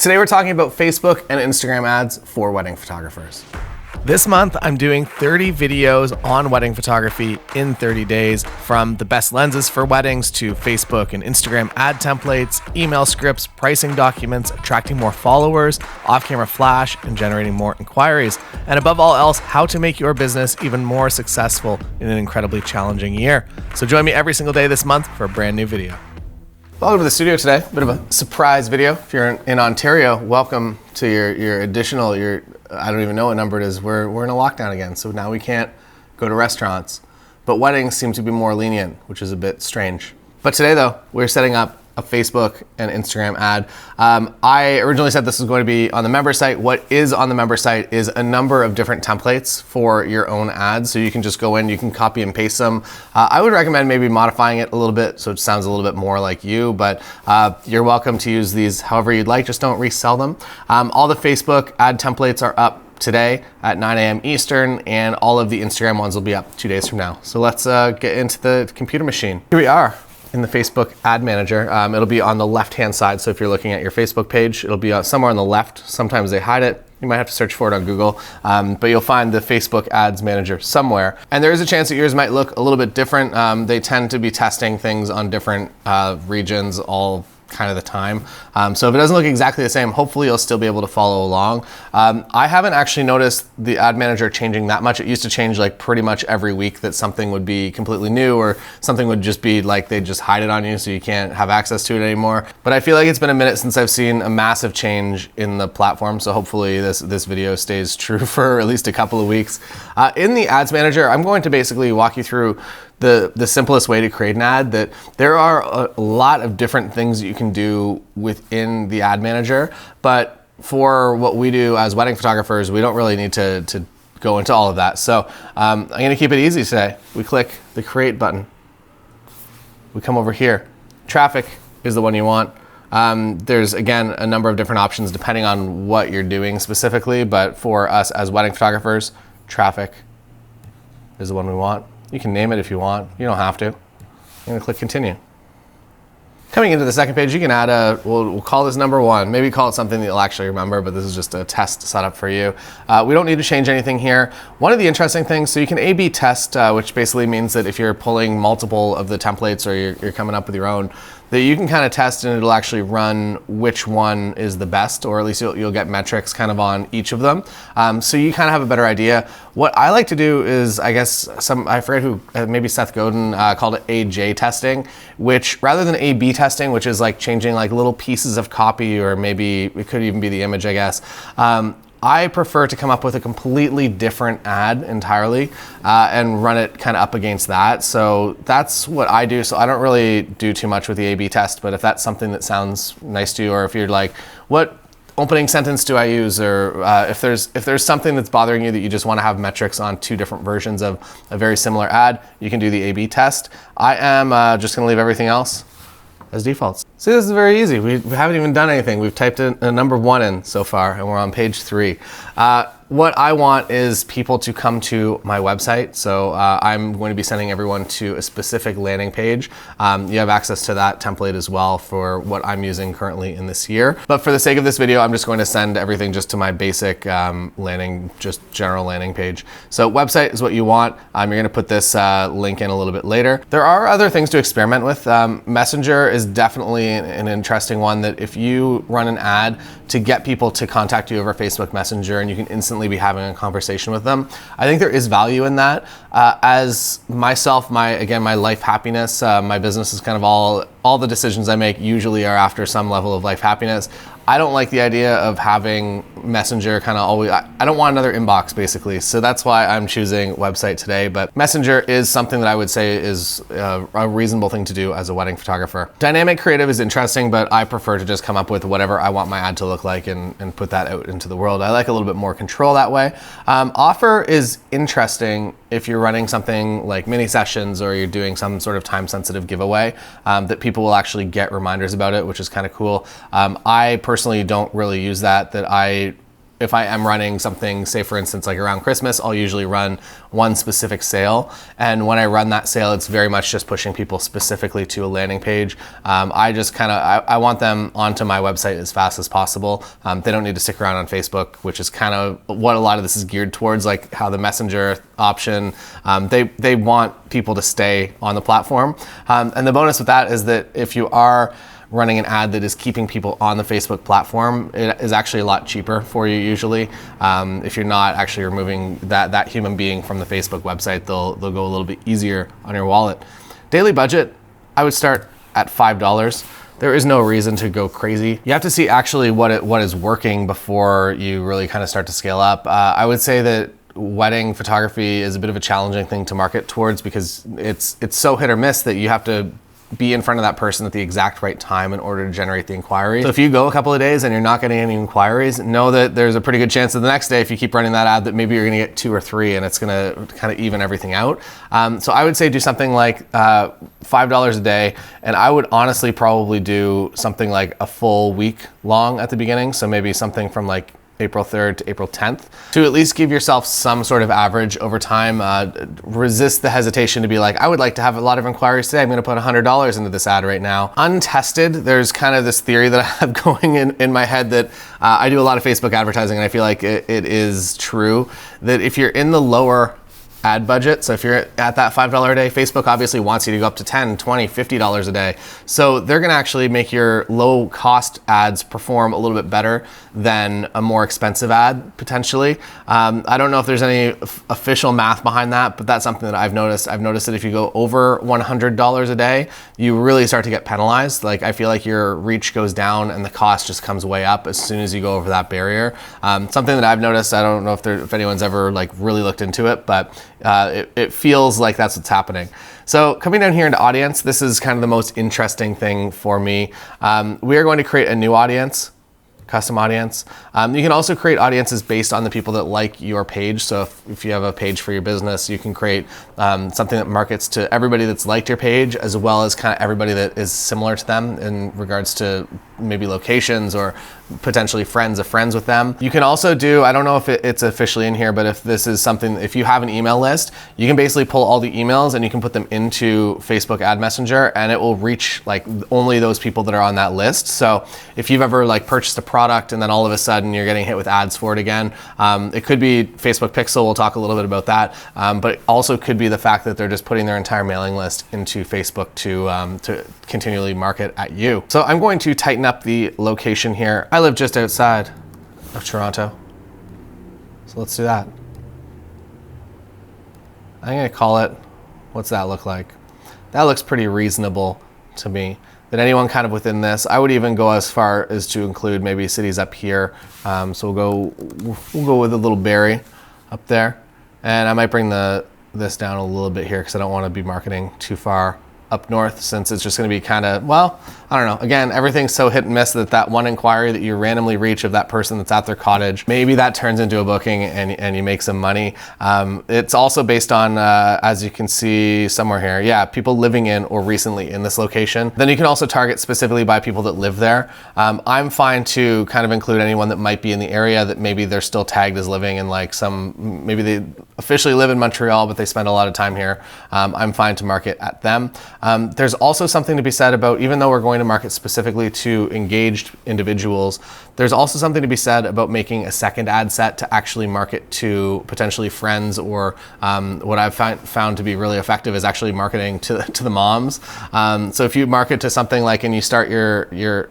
Today we're talking about Facebook and Instagram ads for wedding photographers. This month, I'm doing 30 videos on wedding photography in 30 days, from the best lenses for weddings to Facebook and Instagram ad templates, email scripts, pricing documents, attracting more followers, off-camera flash, and generating more inquiries. And above all else, how to make your business even more successful in an incredibly challenging year. So join me every single day this month for a brand new video. Welcome to the studio today. A bit of a surprise video. If you're in Ontario, welcome to your additional, I don't even know what number it is. We're in a lockdown again, so now we can't go to restaurants. But weddings seem to be more lenient, which is a bit strange. But today though, we're setting up a Facebook and Instagram ad. I originally said this was going to be on the member site. What is on the member site is a number of different templates for your own ads. So you can just go in, you can copy and paste them. I would recommend maybe modifying it a little bit so it sounds a little bit more like you, but you're welcome to use these however you'd like, just don't resell them. All the Facebook ad templates are up today at 9 a.m. Eastern, and all of the Instagram ones will be up 2 days from now. So let's get into the computer machine. Here we are in the Facebook ad manager. It'll be on the left-hand side. So if you're looking at your Facebook page, it'll be somewhere on the left. Sometimes they hide it. You might have to search for it on Google, but you'll find the Facebook ads manager somewhere. And there is a chance that yours might look a little bit different. They tend to be testing things on different regions all kind of the time. So if it doesn't look exactly the same, hopefully you'll still be able to follow along. I haven't actually noticed the ad manager changing that much. It used to change like pretty much every week, that something would be completely new or something would just be like they'd just hide it on you so you can't have access to it anymore. But I feel like it's been a minute since I've seen a massive change in the platform. So hopefully this video stays true for at least a couple of weeks. In the ads manager, I'm going to basically walk you through the simplest way to create an ad. That there are a lot of different things that you can do within the ad manager, but for what we do as wedding photographers, we don't really need to go into all of that. So I'm gonna keep it easy today. We click the create button. We come over here. Traffic is the one you want. There's again a number of different options depending on what you're doing specifically, but for us as wedding photographers, traffic is the one we want. You can name it if you want. You don't have to. I'm gonna click continue. Coming into the second page, you can add we'll call this number 1. Maybe call it something that you'll actually remember, but this is just a test setup for you. We don't need to change anything here. One of the interesting things, so you can A/B test, which basically means that if you're pulling multiple of the templates or you're coming up with your own, that you can kind of test and it'll actually run which one is the best, or at least you'll get metrics kind of on each of them. So you kind of have a better idea. What I like to do is, I guess I forget who, maybe Seth Godin called it AJ testing, which rather than A/B testing, which is like changing like little pieces of copy, or maybe it could even be the image, I guess. I prefer to come up with a completely different ad entirely and run it kind of up against that. So that's what I do. So I don't really do too much with the A/B test, but if that's something that sounds nice to you, or if you're like, what opening sentence do I use? Or if there's something that's bothering you that you just want to have metrics on 2 different versions of a very similar ad, you can do the A/B test. I am just gonna leave everything else as defaults. See, this is very easy. We haven't even done anything. We've typed in a number 1 in so far, and we're on page 3. What I want is people to come to my website. So I'm going to be sending everyone to a specific landing page. You have access to that template as well for what I'm using currently in this year. But for the sake of this video, I'm just going to send everything just to my basic just general landing page. So website is what you want. You're gonna put this link in a little bit later. There are other things to experiment with. Messenger is definitely an interesting one, that if you run an ad to get people to contact you over Facebook Messenger and you can instantly be having a conversation with them, I think there is value in that. As myself, my life happiness, my business is kind of all the decisions I make usually are after some level of life happiness. I don't like the idea of having Messenger kind of always, I don't want another inbox basically. So that's why I'm choosing website today. But Messenger is something that I would say is a reasonable thing to do as a wedding photographer. Dynamic creative is interesting, but I prefer to just come up with whatever I want my ad to look like and put that out into the world. I like a little bit more control that way. Offer is interesting if you're running something like mini sessions, or you're doing some sort of time sensitive giveaway, that people will actually get reminders about it, which is kind of cool. I personally don't really use that. if I am running something, say for instance, like around Christmas, I'll usually run one specific sale. And when I run that sale, it's very much just pushing people specifically to a landing page. I just I want them onto my website as fast as possible. They don't need to stick around on Facebook, which is kind of what a lot of this is geared towards, like how the messenger option, they want people to stay on the platform. And the bonus with that is that if you are running an ad that is keeping people on the Facebook platform, it is actually a lot cheaper for you usually. If you're not actually removing that human being from the Facebook website, they'll go a little bit easier on your wallet. Daily budget, I would start at $5. There is no reason to go crazy. You have to see actually what is working before you really kind of start to scale up. I would say that wedding photography is a bit of a challenging thing to market towards because it's so hit or miss that you have to be in front of that person at the exact right time in order to generate the inquiry. So if you go a couple of days and you're not getting any inquiries, know that there's a pretty good chance that the next day, if you keep running that ad, that maybe you're gonna get 2 or 3 and it's gonna kind of even everything out. So I would say do something like $5 a day. And I would honestly probably do something like a full week long at the beginning. So maybe something from like April 3rd to April 10th to at least give yourself some sort of average over time. Resist the hesitation to be like, I would like to have a lot of inquiries today. I'm going to put $100 into this ad right now. Untested, there's kind of this theory that I have going in my head that I do a lot of Facebook advertising and I feel like it is true that if you're in the lower ad budget, so if you're at that $5 a day, Facebook obviously wants you to go up to $10, $20, $50 a day. So they're gonna actually make your low cost ads perform a little bit better than a more expensive ad, potentially. I don't know if there's any official math behind that, but that's something that I've noticed. I've noticed that if you go over $100 a day, you really start to get penalized. Like I feel like your reach goes down and the cost just comes way up as soon as you go over that barrier. Something that I've noticed, I don't know if anyone's ever like really looked into it, but it feels like that's what's happening. So coming down here into audience, this is kind of the most interesting thing for me. We are going to create a new audience, custom audience. You can also create audiences based on the people that like your page. So if you have a page for your business, you can create something that markets to everybody that's liked your page, as well as kind of everybody that is similar to them in regards to maybe locations or potentially friends of friends with them. You can also do, I don't know if it's officially in here, but if this is something, if you have an email list, you can basically pull all the emails and you can put them into Facebook Ad Messenger and it will reach like only those people that are on that list. So if you've ever like purchased a product and then all of a sudden you're getting hit with ads for it again, it could be Facebook Pixel, we'll talk a little bit about that, but it also could be the fact that they're just putting their entire mailing list into Facebook to continually market at you. So I'm going to tighten up the location here. I live just outside of Toronto, so let's do that. I'm gonna call it, what's that look like? That looks pretty reasonable to me. That anyone kind of within this, I would even go as far as to include maybe cities up here. So we'll go with a little Barrie up there, and I might bring this down a little bit here because I don't want to be marketing too far up north, since it's just going to be kind of, well, I don't know. Again, everything's so hit and miss that one inquiry that you randomly reach of that person that's at their cottage, maybe that turns into a booking and you make some money. It's also based on, as you can see somewhere here, yeah, people living in or recently in this location. Then you can also target specifically by people that live there. I'm fine to kind of include anyone that might be in the area that maybe they're still tagged as living in like maybe they officially live in Montreal, but they spend a lot of time here. I'm fine to market at them. There's also something to be said about, even though we're going to market specifically to engaged individuals, there's also something to be said about making a second ad set to actually market to potentially friends, or what I've found to be really effective is actually marketing to the moms. So if you market to something like, and you start your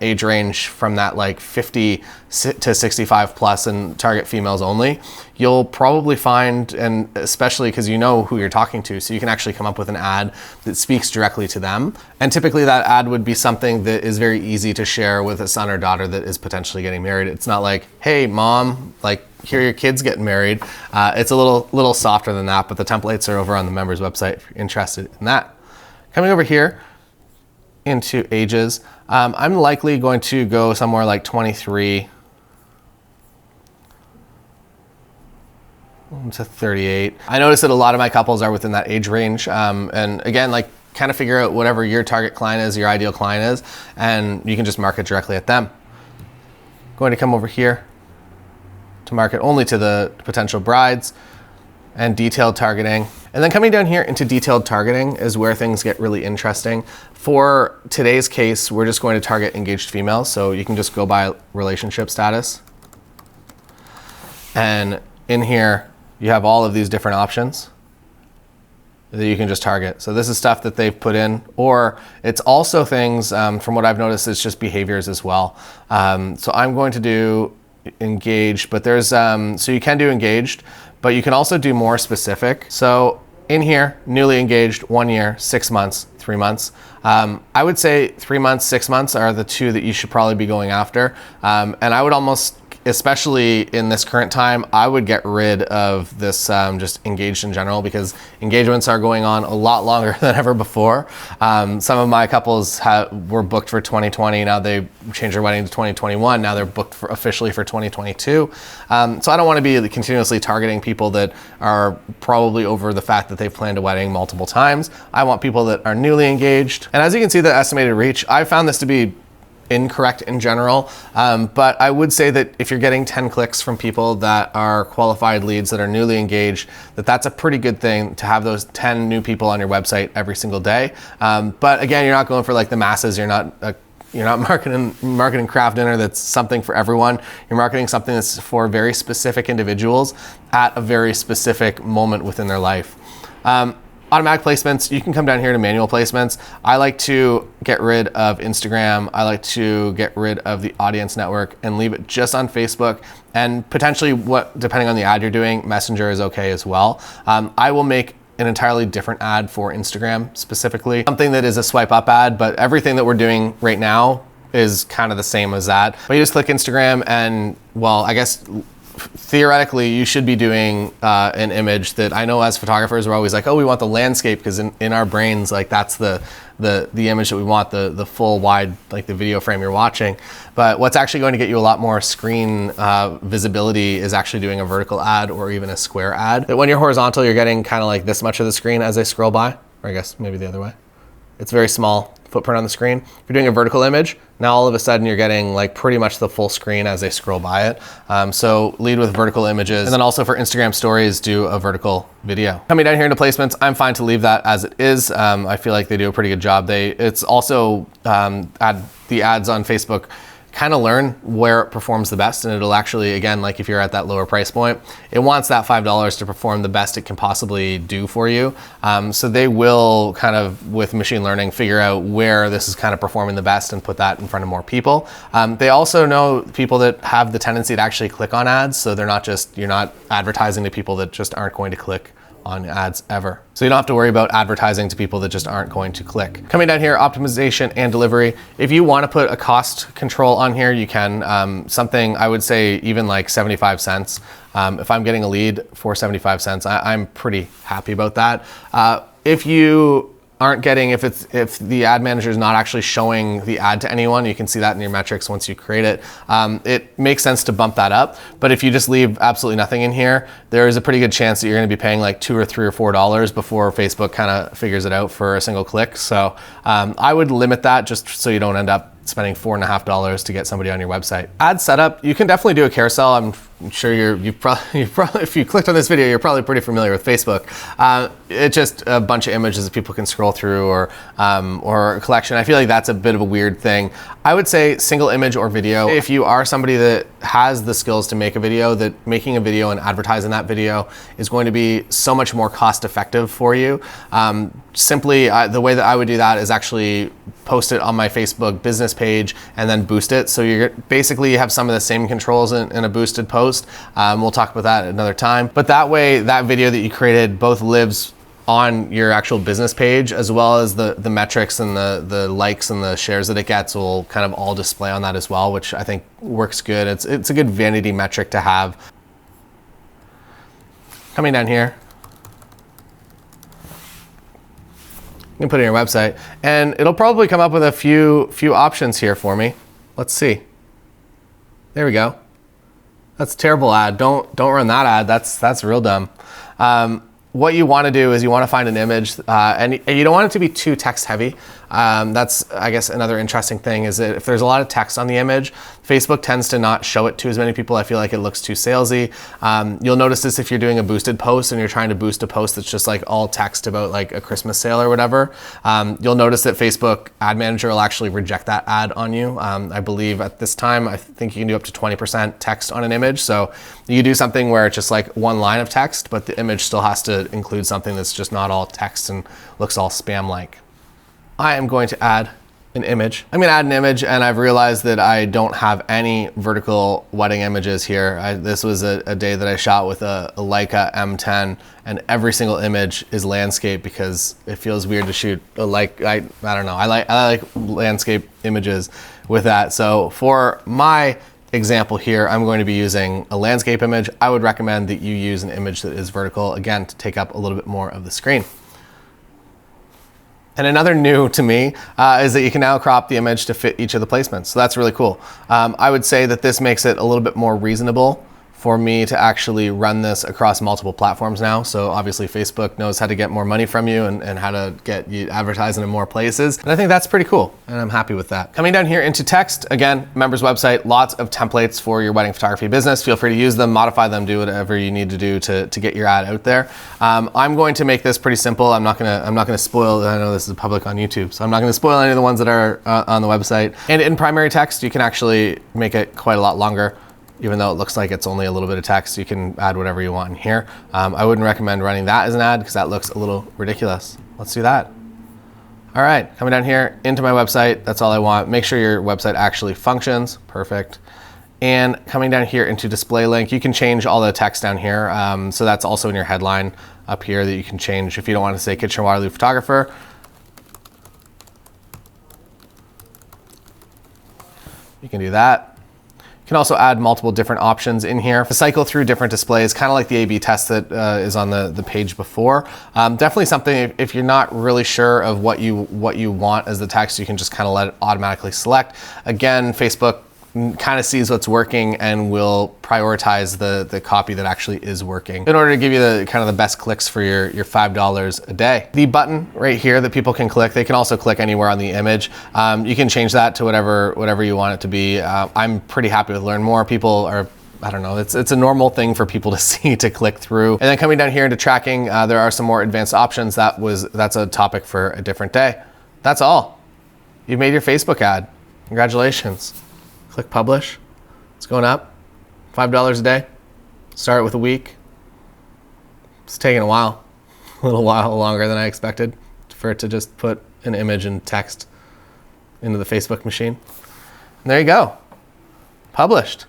age range from that like 50 to 65 plus and target females only, you'll probably find, and especially because you know who you're talking to, so you can actually come up with an ad that speaks directly to them. And typically that ad would be something that is very easy to share with a son or daughter that is potentially getting married. It's not like, hey mom, like here your kid's getting married. It's a little softer than that, but the templates are over on the members website if you're interested in that. Coming over here into ages, I'm likely going to go somewhere like 23 to 38. I noticed that a lot of my couples are within that age range. And again, like kind of figure out whatever your target client is, your ideal client is, and you can just market directly at them. Going to come over here to market only to the potential brides, and detailed targeting. And then coming down here into detailed targeting is where things get really interesting. For today's case, we're just going to target engaged females. So you can just go by relationship status. And in here, you have all of these different options that you can just target. So this is stuff that they've put in, or it's also things, from what I've noticed, it's just behaviors as well. So I'm going to do engaged, but there's, so you can do engaged, but you can also do more specific. So in here, newly engaged, 1 year, 6 months, 3 months. I would say 3 months, 6 months are the two that you should probably be going after. And I would almost, especially in this current time, I would get rid of this just engaged in general, because engagements are going on a lot longer than ever before. Some of my couples were booked for 2020. Now they changed their wedding to 2021. Now they're booked officially for 2022. So I don't want to be continuously targeting people that are probably over the fact that they've planned a wedding multiple times. I want people that are newly engaged. And as you can see, the estimated reach, I found this to be incorrect in general, but I would say that if you're getting 10 clicks from people that are qualified leads that are newly engaged, that's a pretty good thing to have those 10 new people on your website every single day. But again, you're not going for like the masses. You're not marketing craft dinner that's something for everyone. You're marketing something that's for very specific individuals at a very specific moment within their life. Automatic placements, you can come down here to manual placements. I like to get rid of Instagram. I like to get rid of the audience network and leave it just on Facebook, and potentially, depending on the ad you're doing, Messenger is okay as well. I will make an entirely different ad for Instagram specifically, something that is a swipe up ad, but everything that we're doing right now is kind of the same as that. But you just click Instagram and, well, I guess theoretically you should be doing an image that, I know as photographers we're always like, oh, we want the landscape, because in our brains, like that's the image that we want, the full wide, like the video frame you're watching. But what's actually going to get you a lot more screen visibility is actually doing a vertical ad or even a square ad. That when you're horizontal, you're getting kind of like this much of the screen as they scroll by, or I guess maybe the other way. It's very small footprint on the screen. If you're doing a vertical image, now all of a sudden you're getting like pretty much the full screen as they scroll by it. So lead with vertical images. And then also for Instagram stories, do a vertical video. Coming down here into placements, I'm fine to leave that as it is. I feel like they do a pretty good job. It's also the ads on Facebook kind of learn where it performs the best, and it'll actually, again, like if you're at that lower price point, it wants that $5 to perform the best it can possibly do for you. So they will kind of, with machine learning, figure out where this is kind of performing the best and put that in front of more people. They also know people that have the tendency to actually click on ads, so you're not advertising to people that just aren't going to click on ads ever. So you don't have to worry about advertising to people that just aren't going to click. Coming down here, optimization and delivery. If you want to put a cost control on here, you can. Something I would say even like 75 cents. If I'm getting a lead for 75 cents, I'm pretty happy about that. If you aren't getting, if the ad manager is not actually showing the ad to anyone, you can see that in your metrics once you create it. It makes sense to bump that up. But if you just leave absolutely nothing in here, there is a pretty good chance that you're going to be paying like $2 or $3 or $4 before Facebook kind of figures it out for a single click. So I would limit that just so you don't end up spending $4.50 to get somebody on your website. Ad setup, you can definitely do a carousel. I'm sure you've probably, if you clicked on this video, you're probably pretty familiar with Facebook. It's just a bunch of images that people can scroll through, or a collection. I feel like that's a bit of a weird thing. I would say single image or video. If you are somebody that has the skills to make a video, that making a video and advertising that video is going to be so much more cost effective for you. Simply, the way that I would do that is actually post it on my Facebook business page and then boost it. So you're basically, you have some of the same controls in a boosted post. We'll talk about that another time. But that way, that video that you created both lives on your actual business page, as well as the metrics and the likes and the shares that it gets will kind of all display on that as well, which I think works good. It's a good vanity metric to have. Coming down here, you can put it in your website, and it'll probably come up with a few options here for me. Let's see. There we go. That's a terrible ad. Don't run that ad. That's real dumb. What you want to do is you want to find an image, and you don't want it to be too text heavy. That's, I guess, another interesting thing is that if there's a lot of text on the image, Facebook tends to not show it to as many people. I feel like it looks too salesy. You'll notice this if you're doing a boosted post and you're trying to boost a post that's just like all text about like a Christmas sale or whatever. You'll notice that Facebook Ad Manager will actually reject that ad on you. I believe at this time, I think you can do up to 20% text on an image. So you do something where it's just like one line of text, but the image still has to include something that's just not all text and looks all spam-like. I am going to add an image. I'm going to add an image, and I've realized that I don't have any vertical wedding images here. This was a day that I shot with a Leica M10, and every single image is landscape because it feels weird to shoot I don't know. I like landscape images with that. So for my example here, I'm going to be using a landscape image. I would recommend that you use an image that is vertical, again, to take up a little bit more of the screen. And another new to me is that you can now crop the image to fit each of the placements. So that's really cool. I would say that this makes it a little bit more reasonable for me to actually run this across multiple platforms now. So obviously Facebook knows how to get more money from you and how to get you advertising in more places. And I think that's pretty cool, and I'm happy with that. Coming down here into text, again, members website, lots of templates for your wedding photography business. Feel free to use them, modify them, do whatever you need to do to get your ad out there. I'm going to make this pretty simple. I'm not gonna spoil, I know this is public on YouTube, so I'm not gonna spoil any of the ones that are on the website. And in primary text, you can actually make it quite a lot longer. Even though it looks like it's only a little bit of text, you can add whatever you want in here. I wouldn't recommend running that as an ad because that looks a little ridiculous. Let's do that. All right, coming down here into my website, that's all I want. Make sure your website actually functions, perfect. And coming down here into display link, you can change all the text down here. So that's also in your headline up here that you can change if you don't want to say Kitchener Waterloo photographer. You can do that. You can also add multiple different options in here to cycle through different displays, kind of like the A/B test that is on the page before. Definitely something, if you're not really sure of what you want as the text, you can just kind of let it automatically select. Again, Facebook kind of sees what's working and will prioritize the copy that actually is working in order to give you the kind of the best clicks for your $5 a day. The button right here that people can click, they can also click anywhere on the image. You can change that to whatever you want it to be. I'm pretty happy with Learn More. People are, I don't know, it's a normal thing for people to see, to click through. And then coming down here into tracking, there are some more advanced options. That's a topic for a different day. That's all. You've made your Facebook ad. Congratulations. Click publish. It's going up. $5 a day. Start with a week. It's taking a while. A little while longer than I expected for it to just put an image and text into the Facebook machine. And there you go. Published.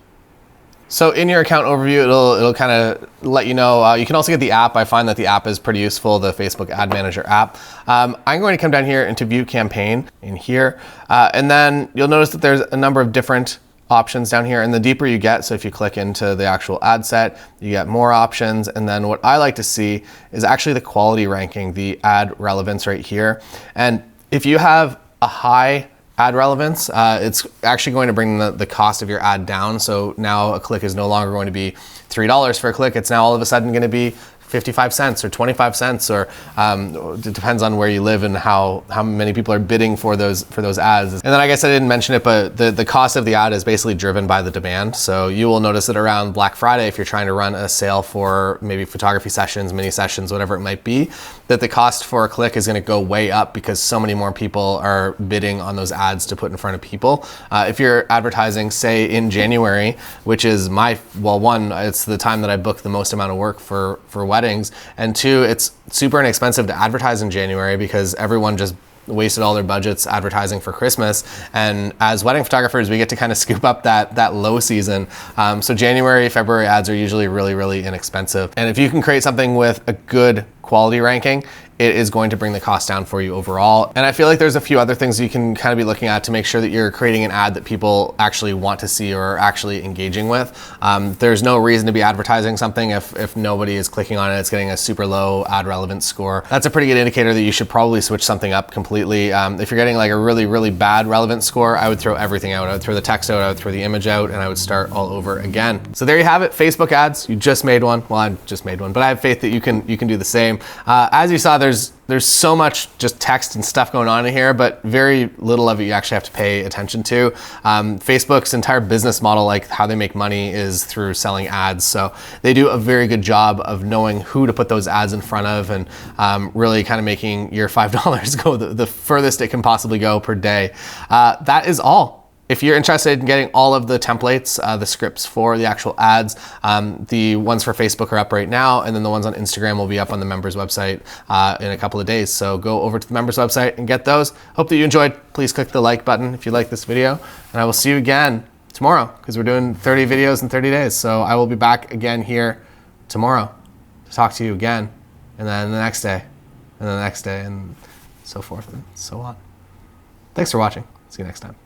So in your account overview, it'll kind of let you know. You can also get the app. I find that the app is pretty useful, the Facebook Ad Manager app. I'm going to come down here into View Campaign in here. And then you'll notice that there's a number of different options down here. And the deeper you get, so if you click into the actual ad set, you get more options. And then what I like to see is actually the quality ranking, the ad relevance right here. And if you have a high ad relevance, it's actually going to bring the cost of your ad down. So now a click is no longer going to be $3 for a click. It's now all of a sudden going to be 55 cents or 25 cents, or it depends on where you live and how many people are bidding for those ads. And then I guess I didn't mention it, but the cost of the ad is basically driven by the demand. So you will notice that around Black Friday, if you're trying to run a sale for maybe photography sessions, mini sessions, whatever it might be, that the cost for a click is going to go way up because so many more people are bidding on those ads to put in front of people. If you're advertising, say in January, which is one, it's the time that I book the most amount of work for weddings, and two, it's super inexpensive to advertise in January because everyone just wasted all their budgets advertising for Christmas. And as wedding photographers, we get to kind of scoop up that low season. So January, February ads are usually really, really inexpensive. And if you can create something with a good quality ranking, it is going to bring the cost down for you overall. And I feel like there's a few other things you can kind of be looking at to make sure that you're creating an ad that people actually want to see or are actually engaging with. There's no reason to be advertising something if nobody is clicking on it, it's getting a super low ad relevance score. That's a pretty good indicator that you should probably switch something up completely. If you're getting like a really, really bad relevance score, I would throw everything out. I would throw the text out, I would throw the image out, and I would start all over again. So there you have it, Facebook ads. You just made one. Well, I just made one, but I have faith that you can do the same. As you saw, there's so much just text and stuff going on in here, but very little of it you actually have to pay attention to. Facebook's entire business model, like how they make money, is through selling ads. So they do a very good job of knowing who to put those ads in front of, and really kind of making your $5 go the furthest it can possibly go per day. That is all. If you're interested in getting all of the templates, the scripts for the actual ads, the ones for Facebook are up right now, and then the ones on Instagram will be up on the members website in a couple of days. So go over to the members website and get those. Hope that you enjoyed. Please click the like button if you like this video, and I will see you again tomorrow, because we're doing 30 videos in 30 days. So I will be back again here tomorrow to talk to you again, and then the next day, and the next day, and so forth and so on. Thanks for watching. See you next time.